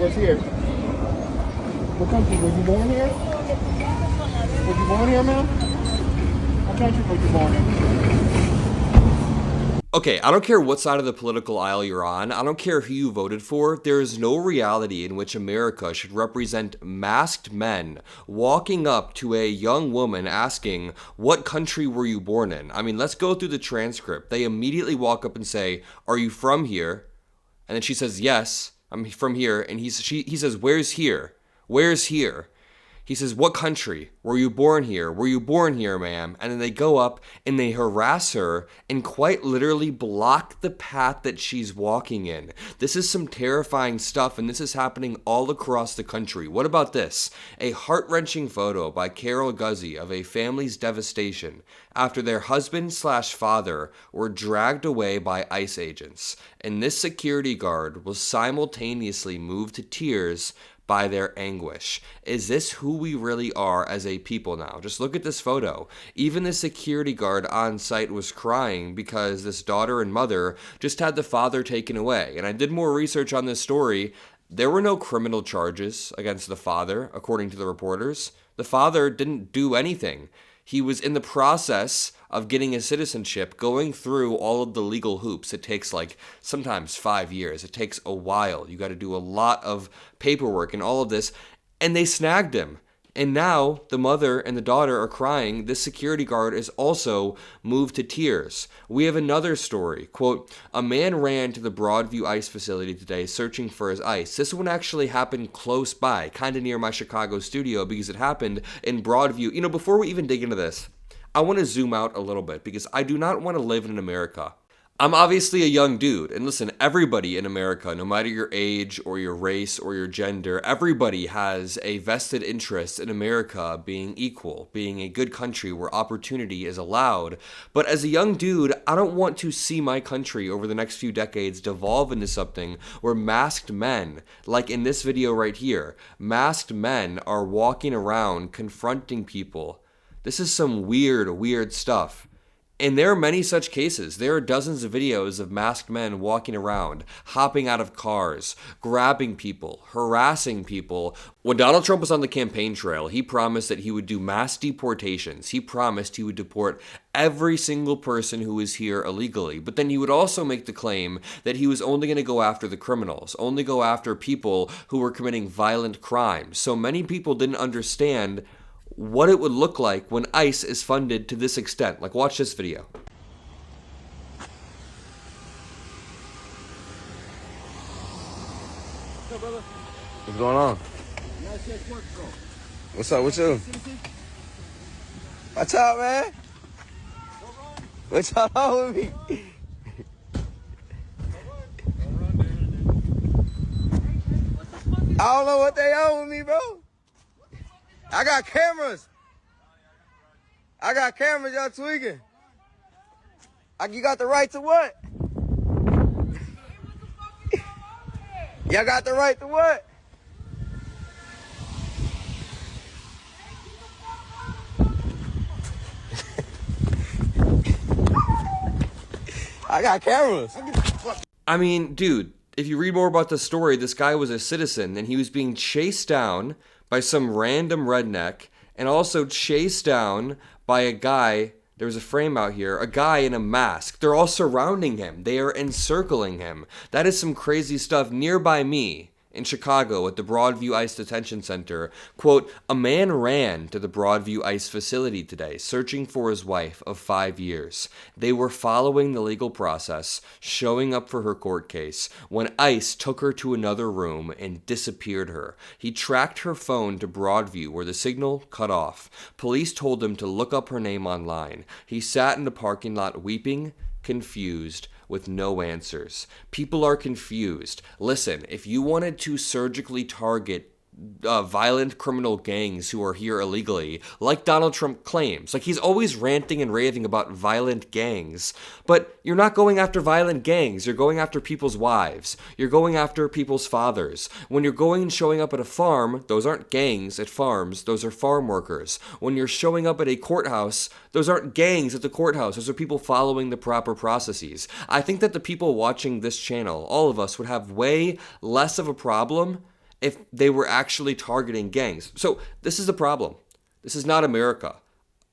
was here. What country? Were you born here? Was you born here, ma'am? What country were you born in? Okay, I don't care what side of the political aisle you're on. I don't care who you voted for. There is no reality in which America should represent masked men walking up to a young woman asking, what country were you born in? I mean, let's go through the transcript. They immediately walk up and say, are you from here? And then she says, yes, I'm from here. And he says, where's here? Where's here? He says, what country? Were you born here? Were you born here, ma'am? And then they go up and they harass her and quite literally block the path that she's walking in. This is some terrifying stuff, and this is happening all across the country. What about this? A heart-wrenching photo by Carol Guzzi of a family's devastation after their husband/father were dragged away by ICE agents. And this security guard was simultaneously moved to tears by their anguish. Is this who we really are as a people now? Just look at this photo. Even the security guard on site was crying because this daughter and mother just had the father taken away. And I did more research on this story. There were no criminal charges against the father, according to the reporters. The father didn't do anything. He was in the process of getting his citizenship, going through all of the legal hoops. It takes sometimes 5 years. It takes a while. You got to do a lot of paperwork and all of this. And they snagged him. And now the mother and the daughter are crying. This security guard is also moved to tears. We have another story. Quote, a man ran to the Broadview ICE facility today searching for his ICE. This one actually happened close by, kind of near my Chicago studio, because it happened in Broadview. You know, before we even dig into this, I want to zoom out a little bit because I do not want to live in America. I'm obviously a young dude, and listen, everybody in America, no matter your age or your race or your gender, everybody has a vested interest in America being equal, being a good country where opportunity is allowed. But as a young dude, I don't want to see my country over the next few decades devolve into something where masked men, like in this video right here, masked men are walking around confronting people. This is some weird stuff. And there are many such cases. There are dozens of videos of masked men walking around, hopping out of cars, grabbing people, harassing people. When Donald Trump was on the campaign trail, he promised that he would do mass deportations. He promised he would deport every single person who is here illegally. But then he would also make the claim that he was only going to go after the criminals, only go after people who were committing violent crimes. So many people didn't understand what it would look like when ICE is funded to this extent. Like, watch this video. What's up, brother? What's going on? What's up with you? Watch out, man. What's y'all on with me? I don't know what they on with me, bro. I got cameras. Y'all tweaking. You got the right to what? Y'all got the right to what? I got cameras. I mean, dude, if you read more about the story, this guy was a citizen and he was being chased down by some random redneck and also chased down by a guy. There was a frame out here, a guy in a mask. They're all surrounding him. They are encircling him. That is some crazy stuff. Nearby me in Chicago at the Broadview ICE Detention Center, quote, a man ran to the Broadview ICE facility today searching for his wife of 5 years. They were following the legal process, showing up for her court case, when ICE took her to another room and disappeared her. He tracked her phone to Broadview where the signal cut off. Police told him to look up her name online. He sat in the parking lot weeping, confused, with no answers. People are confused. Listen, if you wanted to surgically target violent criminal gangs who are here illegally, like Donald Trump claims. Like, he's always ranting and raving about violent gangs, but you're not going after violent gangs. You're going after people's wives. You're going after people's fathers. When you're going and showing up at a farm, those aren't gangs at farms. Those are farm workers. When you're showing up at a courthouse, those aren't gangs at the courthouse. Those are people following the proper processes. I think that the people watching this channel, all of us, would have way less of a problem if they were actually targeting gangs. So this is the problem. This is not America.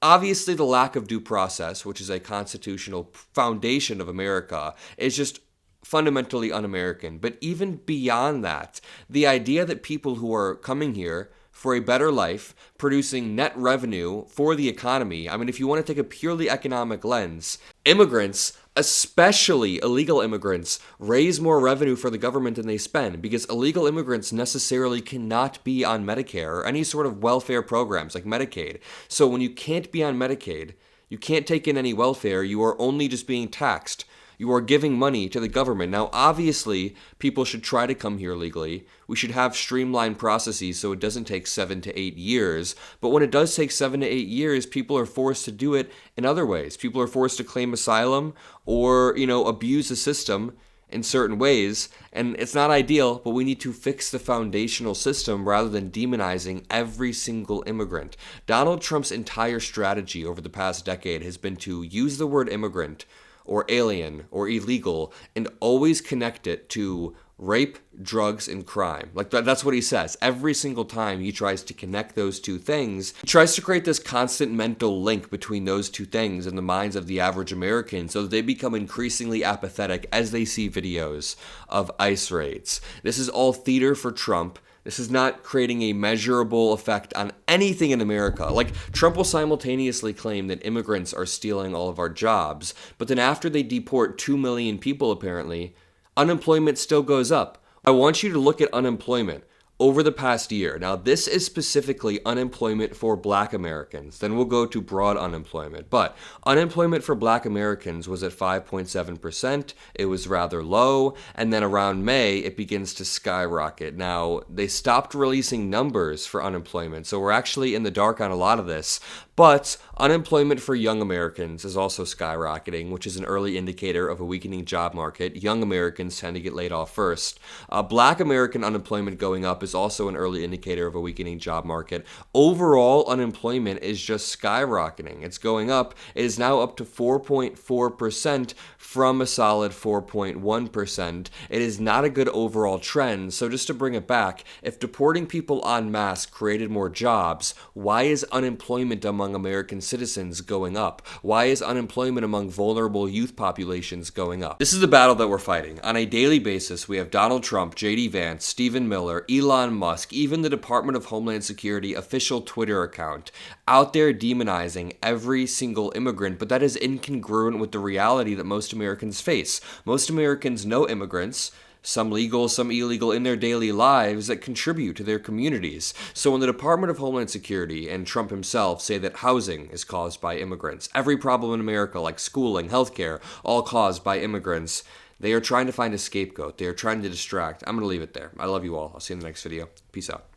Obviously, the lack of due process, which is a constitutional foundation of America, is just fundamentally un-American. But even beyond that, the idea that people who are coming here for a better life, producing net revenue for the economy, I mean, if you want to take a purely economic lens, immigrants, especially illegal immigrants, raise more revenue for the government than they spend, because illegal immigrants necessarily cannot be on Medicare or any sort of welfare programs like Medicaid. So when you can't be on Medicaid, you can't take in any welfare, you are only just being taxed. You are giving money to the government. Now, obviously, people should try to come here legally. We should have streamlined processes so it doesn't take 7 to 8 years. But when it does take 7 to 8 years, people are forced to do it in other ways. People are forced to claim asylum or, abuse the system in certain ways. And it's not ideal, but we need to fix the foundational system rather than demonizing every single immigrant. Donald Trump's entire strategy over the past decade has been to use the word immigrant or alien or illegal and always connect it to rape, drugs, and crime. Like that's what he says. Every single time he tries to connect those two things, he tries to create this constant mental link between those two things in the minds of the average American so that they become increasingly apathetic as they see videos of ICE raids. This is all theater for Trump. This is not creating a measurable effect on anything in America. Like, Trump will simultaneously claim that immigrants are stealing all of our jobs, but then after they deport 2 million people, apparently, unemployment still goes up. I want you to look at unemployment over the past year. Now, this is specifically unemployment for Black Americans. Then we'll go to broad unemployment. But unemployment for Black Americans was at 5.7%. It was rather low. And then around May, it begins to skyrocket. Now, they stopped releasing numbers for unemployment, so we're actually in the dark on a lot of this. But unemployment for young Americans is also skyrocketing, which is an early indicator of a weakening job market. Young Americans tend to get laid off first. Black American unemployment going up is also an early indicator of a weakening job market. Overall, unemployment is just skyrocketing. It's going up. It is now up to 4.4% from a solid 4.1%. It is not a good overall trend. So just to bring it back, if deporting people en masse created more jobs, why is unemployment among American citizens going up? Why is unemployment among vulnerable youth populations going up? This is the battle that we're fighting. On a daily basis, we have Donald Trump, J.D. Vance, Stephen Miller, Elon Musk, even the Department of Homeland Security official Twitter account out there demonizing every single immigrant, but that is incongruent with the reality that most Americans face. Most Americans know immigrants, some legal, some illegal, in their daily lives that contribute to their communities. So when the Department of Homeland Security and Trump himself say that housing is caused by immigrants, every problem in America like schooling, healthcare, all caused by immigrants, they are trying to find a scapegoat. They are trying to distract. I'm going to leave it there. I love you all. I'll see you in the next video. Peace out.